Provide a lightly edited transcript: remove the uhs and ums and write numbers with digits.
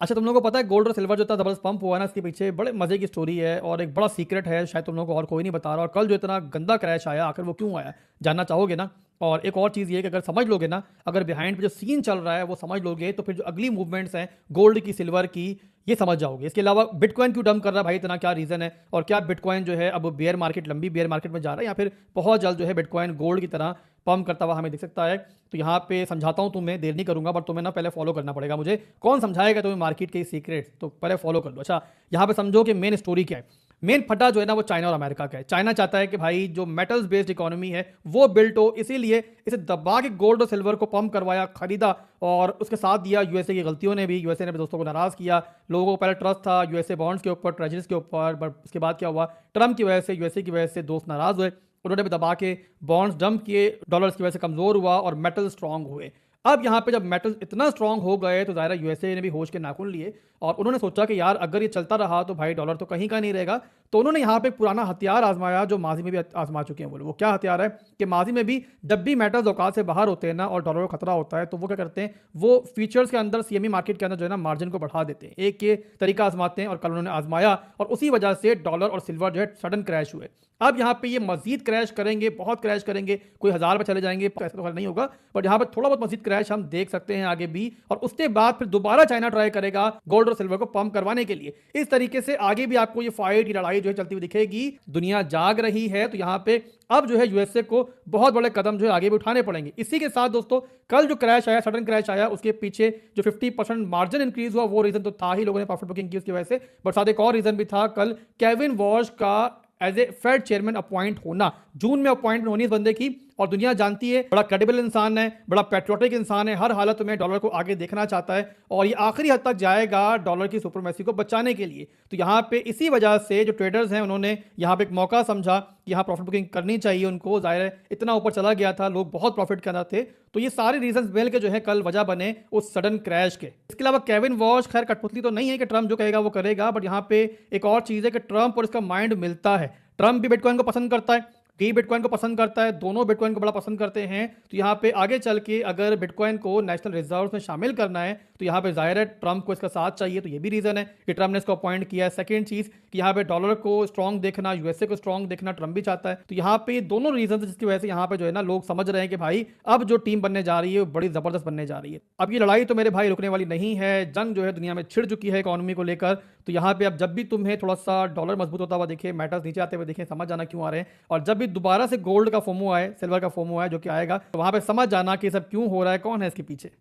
अच्छा, तुम लोगों को पता है गोल्ड और सिल्वर जो इतना जबरदस्त पंप हुआ है ना, इसके पीछे बड़े मजे की स्टोरी है और एक बड़ा सीक्रेट है, शायद तुम लोगों को और कोई नहीं बता रहा। और कल जो इतना गंदा क्रैश आया, आखिर वो क्यों आया, जानना चाहोगे ना। और एक और चीज़ ये कि अगर समझ लोगे ना, अगर बिहाइंड पे जो सीन चल रहा है वो समझ लोगे, तो फिर जो अगली मूवमेंट्स हैं गोल्ड की, सिल्वर की, ये समझ जाओगे। इसके अलावा बिटकॉइन क्यों डंप कर रहा है भाई इतना, क्या रीज़न है, और क्या बिटकॉइन जो है अब बेयर मार्केट, लंबी बेयर मार्केट में जा रहा है, या फिर बहुत जल्द जो है बिटकॉइन गोल्ड की तरह पंप करता हुआ हमें दिख सकता है। तो यहाँ पे समझाता हूँ तुम्हें, देर नहीं करूंगा, बट तुम्हें ना पहले फॉलो करना पड़ेगा मुझे। कौन समझाएगा तुम्हें मार्केट के सीक्रेट्स, तो पहले फॉलो कर लो। अच्छा, यहाँ पे समझो कि मेन स्टोरी क्या है। मेन फटा जो है ना वो चाइना और अमेरिका का है। चाइना चाहता है कि भाई जो मेटल्स बेस्ड इकोनॉमी है वो बिल्ट हो, इसीलिए इसे दबा के गोल्ड और सिल्वर को पंप करवाया, खरीदा, और उसके साथ दिया यूएसए की गलतियों ने भी। यूएसए ने भी दोस्तों को नाराज किया। लोगों को पहले ट्रस्ट था यूएसए बॉन्ड्स के ऊपर, ट्रेजरीज के ऊपर, बट उसके बाद क्या हुआ, ट्रम्प की वजह से, यूएसए की वजह से दोस्त नाराज हुए। उन्होंने भी दबा के बॉन्ड्स डंप किए, डॉलर्स की वजह से कमजोर हुआ और मेटल स्ट्रांग हुए। अब यहाँ पे जब मेटल इतना स्ट्रांग हो गए तो ज़ाहिर यूएसए ने भी होश के नाखून लिए और उन्होंने सोचा कि यार अगर ये चलता रहा तो भाई डॉलर तो कहीं का नहीं रहेगा। तो उन्होंने यहाँ पे एक पुराना हथियार आजमाया जो माजी में भी आजमा चुके हैं वो लोग। वो क्या हथियार है कि माजी में भी जब भी मेटल्स औकात से बाहर होते हैं ना और डॉलर को खतरा होता है, तो वो क्या करते हैं, वो फीचर्स के अंदर, सीएमई मार्केट के अंदर जो है ना, मार्जिन को बढ़ा देते हैं। एक ये तरीका आजमाते हैं और कल उन्होंने आजमाया और उसी वजह से डॉलर और सिल्वर जो है सडन क्रैश हुए। अब यहाँ पे ये मजीद क्रैश करेंगे, बहुत क्रैश करेंगे, कोई 1000 पे चले जाएंगे, ऐसा तो नहीं होगा, बट यहाँ पे थोड़ा बहुत मजीद क्रैश हम देख सकते हैं आगे भी। और उसके बाद फिर दोबारा चाइना ट्राई करेगा गोल्ड और सिल्वर को पंप करवाने के लिए। इस तरीके से आगे भी आपको ये फाइट, ये लड़ाई जो है चलती हुई दिखेगी। दुनिया जाग रही है, तो यहाँ पे अब जो है यूएसए को बहुत बड़े कदम जो है आगे भी उठाने पड़ेंगे। इसी के साथ दोस्तों, कल जो क्रैश आया, सडन क्रैश आया, उसके पीछे जो 50% मार्जिन इंक्रीज हुआ वो रीजन तो था ही, लोगों ने प्रॉफिट बुकिंग की उसकी वजह से, बट साथ एक और रीजन भी था, कल केविन वॉश का as a Fed chairman appoint होना। जून में अपॉइंटमेंट होनी इस बंदे की, और दुनिया जानती है बड़ा क्रेडिबल इंसान है, बड़ा पेट्रियोटिक इंसान है, हर हालत में डॉलर को आगे देखना चाहता है और ये आखिरी हद तक जाएगा डॉलर की सुपरमेसी को बचाने के लिए। तो यहाँ पे इसी वजह से जो ट्रेडर्स हैं उन्होंने यहाँ पे एक मौका समझा कि यहाँ प्रॉफिट बुकिंग करनी चाहिए उनको। जाहिर है इतना ऊपर चला गया था, लोग बहुत प्रॉफिट कर रहे थे, तो ये सारे रीजन मिल के जो है कल वजह बने उस सडन क्रैश के। इसके अलावा केविन वॉश खैर कठपुतली तो नहीं है कि ट्रम्प जो कहेगा वो करेगा, बट यहाँ पे एक और चीज़ है कि ट्रम्प और इसका माइंड मिलता है। ट्रम्प भी बिटकॉइन को पसंद करता है, डी बिटकॉइन को पसंद करता है, दोनों बिटकॉइन को बड़ा पसंद करते हैं। तो यहाँ पे आगे चल के अगर बिटकॉइन को नेशनल रिजर्व में शामिल करना है तो यहाँ पे जाहिर है ट्रम्प को इसका साथ चाहिए, तो ये भी रीजन है कि ट्रम्प ने इसको अपॉइंट किया है। सेकंड चीज कि यहाँ पे डॉलर को स्ट्रॉन्ग देखना, यूएसए को स्ट्रॉन्ग देखना ट्रम्प भी चाहता है। तो यहाँ पे दोनों रीजन है जिसकी वजह से यहाँ पे जो है ना लोग समझ रहे हैं कि भाई अब जो टीम बनने जा रही है वो बड़ी जबरदस्त बनने जा रही है। अब ये लड़ाई तो मेरे भाई रुकने वाली नहीं है, जंग जो है दुनिया में छिड़ चुकी है इकोनॉमी को लेकर। तो यहाँ पे अब जब भी तुम्हें थोड़ा सा डॉलर मजबूत होता हुआ दिखे, मैटर्स नीचे आते हुए दिखे, समझ जाना क्यों आ रहे हैं। और जब भी दोबारा से गोल्ड का फोमो आए, सिल्वर का फोमो आए जो कि आएगा, तो वहां पे समझ जाना कि सब क्यों हो रहा है, कौन है इसके पीछे।